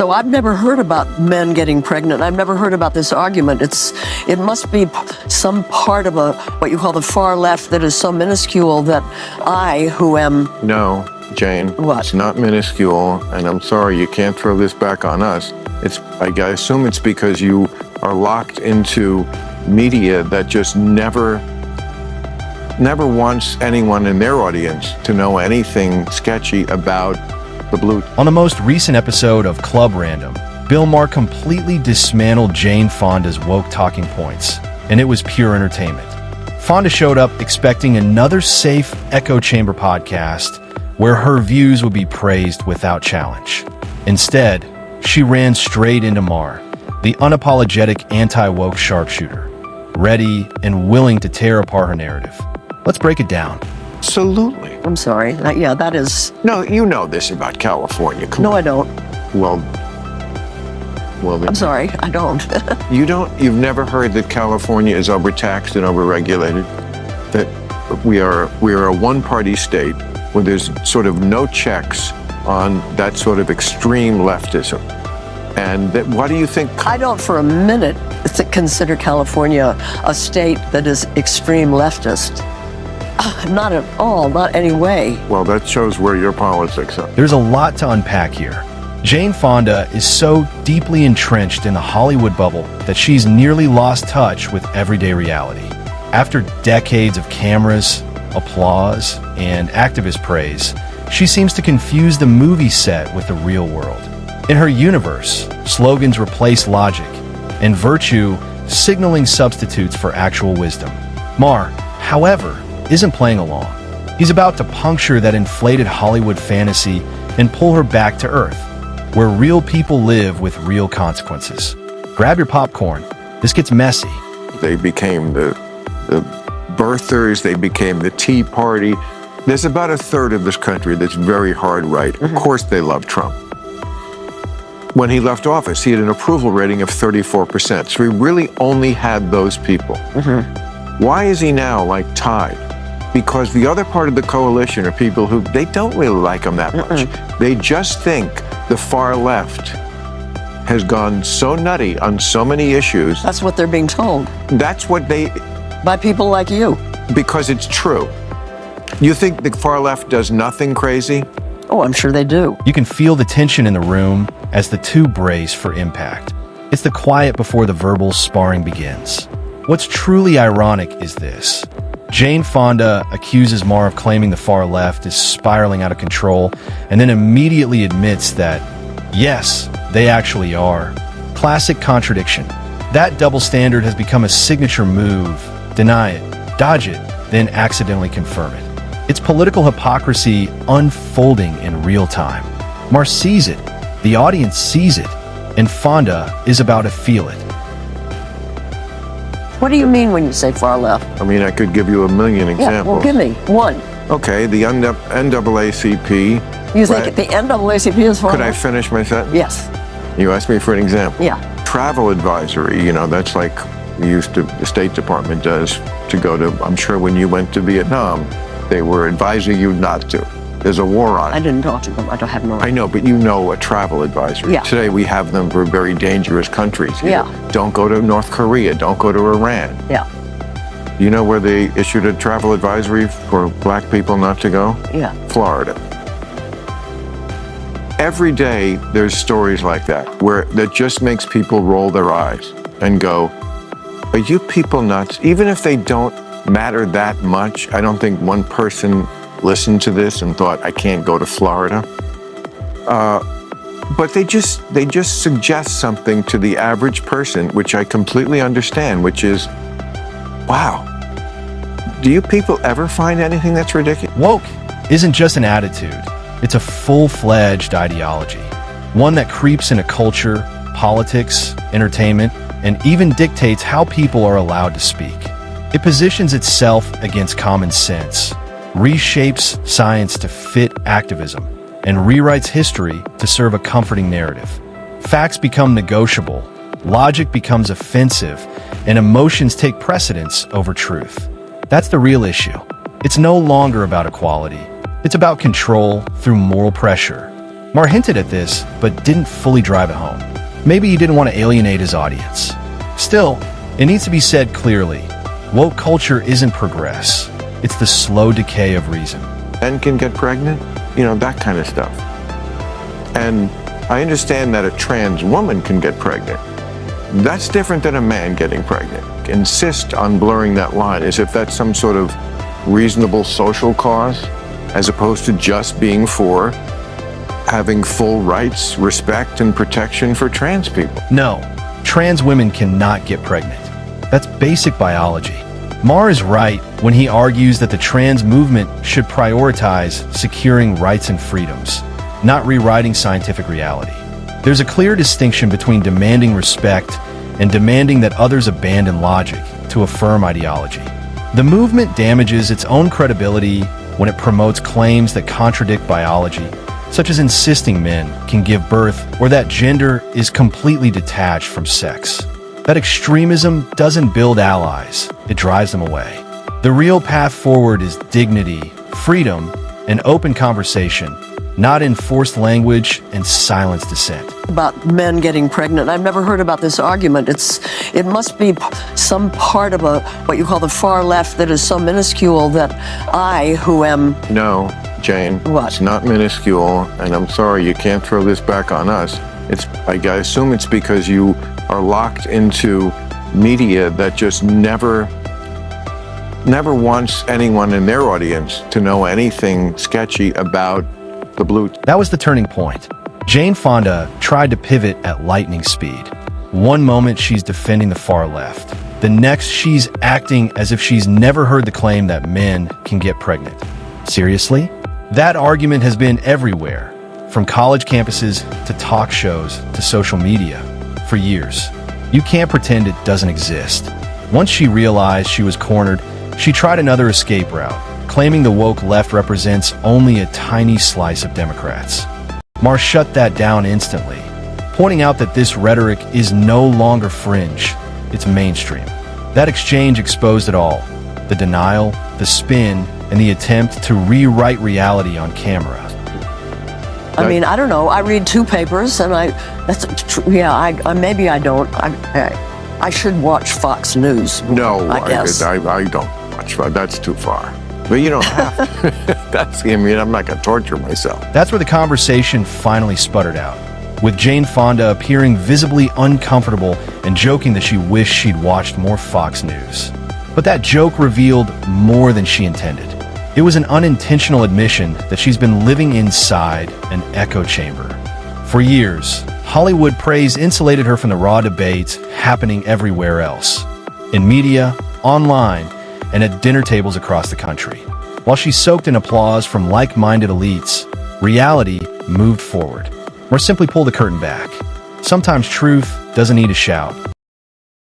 So I've never heard about men getting pregnant. I've never heard about this argument. It must be some part of what you call the far left that is so minuscule that I, who am... No, Jane. What? It's not minuscule, and I'm sorry, you can't throw this back on us. I assume it's because you are locked into media that just never wants anyone in their audience to know anything sketchy about the blue. On the most recent episode of Club Random, Bill Maher completely dismantled Jane Fonda's woke talking points, and it was pure entertainment. Fonda showed up expecting another safe echo chamber podcast where her views would be praised without challenge. Instead, she ran straight into Maher, the unapologetic anti-woke sharpshooter, ready and willing to tear apart her narrative. Let's break it down. Absolutely. I'm sorry. Yeah, that is... No, you know this about California. Come No, on. I don't. Well, I'm sorry, I don't. You've never heard that California is overtaxed and overregulated? That we are a one-party state where there's sort of no checks on that sort of extreme leftism. And what do you think? I don't for a minute consider California a state that is extreme leftist. Not at all, not any way. Well, that shows where your politics are. There's a lot to unpack here. Jane Fonda is so deeply entrenched in the Hollywood bubble that she's nearly lost touch with everyday reality. After decades of cameras, applause, and activist praise, she seems to confuse the movie set with the real world. In her universe, slogans replace logic, and virtue signaling substitutes for actual wisdom. Maher, however, isn't playing along. He's about to puncture that inflated Hollywood fantasy and pull her back to earth, where real people live with real consequences. Grab your popcorn. This gets messy. They became the birthers, they became the Tea Party. There's about a third of this country that's very hard right. Of course they love Trump. When he left office, he had an approval rating of 34%. So he really only had those people. Why is he now tied? Because the other part of the coalition are people who, they don't really like him that much. They just think the far left has gone so nutty on so many issues. That's what they're being told. That's what By people like you. Because it's true. You think the far left does nothing crazy? Oh, I'm sure they do. You can feel the tension in the room as the two brace for impact. It's the quiet before the verbal sparring begins. What's truly ironic is this. Jane Fonda accuses Maher of claiming the far left is spiraling out of control, and then immediately admits that, yes, they actually are. Classic contradiction. That double standard has become a signature move. Deny it, dodge it, then accidentally confirm it. It's political hypocrisy unfolding in real time. Maher sees it, the audience sees it, and Fonda is about to feel it. What do you mean when you say far left? I mean, I could give you a million examples. Yeah, well, give me one. Okay, the NAACP. You think the NAACP is far Could I left? finish my sentence? Yes. You asked me for an example. Yeah. Travel advisory, that's like the State Department does to go to, I'm sure when you went to Vietnam, they were advising you not to. There's a war on it. I didn't talk to them. I don't have no... I know, but you know a travel advisory. Yeah. Today we have them for very dangerous countries. Yeah. Don't go to North Korea. Don't go to Iran. Yeah. You know where they issued a travel advisory for black people not to go? Yeah. Florida. Every day there's stories like that that just makes people roll their eyes and go, are you people nuts? Even if they don't matter that much, I don't think one person listened to this and thought, I can't go to Florida. But they just suggest something to the average person, which I completely understand, which is, wow, do you people ever find anything that's ridiculous? Woke isn't just an attitude. It's a full-fledged ideology, one that creeps into culture, politics, entertainment, and even dictates how people are allowed to speak. It positions itself against common sense, reshapes science to fit activism, and rewrites history to serve a comforting narrative. Facts become negotiable, logic becomes offensive, and emotions take precedence over truth. That's the real issue. It's no longer about equality. It's about control through moral pressure. Maher hinted at this, but didn't fully drive it home. Maybe he didn't want to alienate his audience. Still, it needs to be said clearly, woke culture isn't progress. It's the slow decay of reason. Men can get pregnant, that kind of stuff. And I understand that a trans woman can get pregnant. That's different than a man getting pregnant. Insist on blurring that line as if that's some sort of reasonable social cause, as opposed to just being for having full rights, respect, and protection for trans people. No, trans women cannot get pregnant. That's basic biology. Maher is right when he argues that the trans movement should prioritize securing rights and freedoms, not rewriting scientific reality. There's a clear distinction between demanding respect and demanding that others abandon logic to affirm ideology. The movement damages its own credibility when it promotes claims that contradict biology, such as insisting men can give birth or that gender is completely detached from sex. That extremism doesn't build allies, it drives them away. The real path forward is dignity, freedom, and open conversation, not enforced language and silenced dissent. About men getting pregnant. I've never heard about this argument. It must be some part of what you call the far left that is so minuscule that I, who am... No, Jane, What? It's not minuscule, and I'm sorry, you can't throw this back on us. I assume it's because you are locked into media that just never wants anyone in their audience to know anything sketchy about the blue. That was the turning point. Jane Fonda tried to pivot at lightning speed. One moment she's defending the far left. The next she's acting as if she's never heard the claim that men can get pregnant. Seriously? That argument has been everywhere, from college campuses to talk shows to social media, for years. You can't pretend it doesn't exist. Once she realized she was cornered, she tried another escape route, claiming the woke left represents only a tiny slice of Democrats. Maher shut that down instantly, pointing out that this rhetoric is no longer fringe, it's mainstream. That exchange exposed it all: the denial, the spin, and the attempt to rewrite reality on camera. I mean, I don't know. I read 2 papers, and maybe I don't. I should watch Fox News. No, I guess. I don't watch. That's too far. But you don't have to. I'm not going to torture myself. That's where the conversation finally sputtered out, with Jane Fonda appearing visibly uncomfortable and joking that she wished she'd watched more Fox News. But that joke revealed more than she intended. It was an unintentional admission that she's been living inside an echo chamber. For years, Hollywood praise insulated her from the raw debates happening everywhere else, in media, online, and at dinner tables across the country. While she soaked in applause from like-minded elites, reality moved forward, or simply pulled the curtain back. Sometimes truth doesn't need a shout.